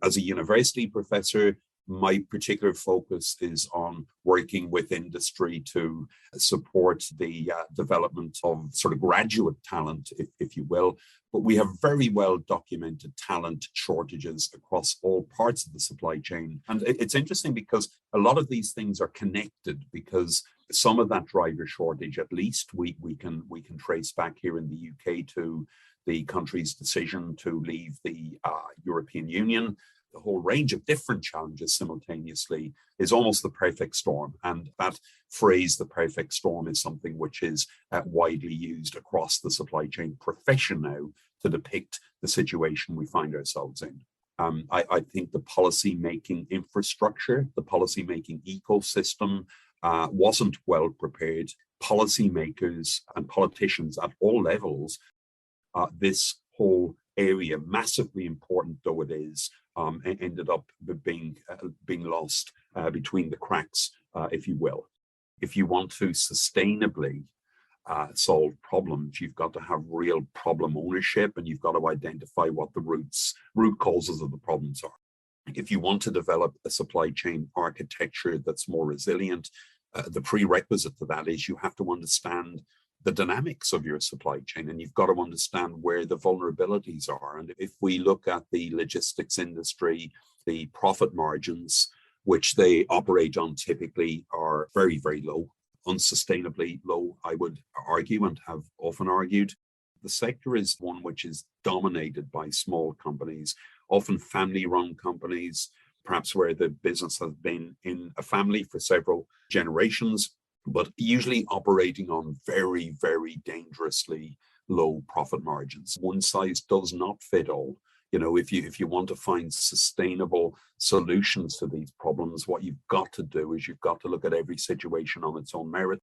As a university professor, my particular focus is on working with industry to support the development of sort of graduate talent, if you will. But we have very well documented talent shortages across all parts of the supply chain. And it's interesting because a lot of these things are connected, because some of that driver shortage, at least we can trace back here in the UK to the country's decision to leave the European Union. The whole range of different challenges simultaneously is almost the perfect storm. And that phrase, the perfect storm, is something which is widely used across the supply chain profession now to depict the situation we find ourselves in. I think the policy-making infrastructure, the policy-making ecosystem wasn't well prepared. Policymakers and politicians at all levels, this whole area, massively important though it is, ended up being lost between the cracks, if you will. If you want to sustainably solve problems, you've got to have real problem ownership, and you've got to identify what the root causes of the problems are. If you want to develop a supply chain architecture that's more resilient, the prerequisite to that is you have to understand the dynamics of your supply chain, and you've got to understand where the vulnerabilities are. And if we look at the logistics industry, the profit margins which they operate on typically are very, very low, unsustainably low, I would argue, and have often argued. The sector is one which is dominated by small companies, often family-run companies, perhaps where the business has been in a family for several generations, but usually operating on very, very dangerously low profit margins. One size does not fit all. You know, if you want to find sustainable solutions to these problems, what you've got to do is you've got to look at every situation on its own merit.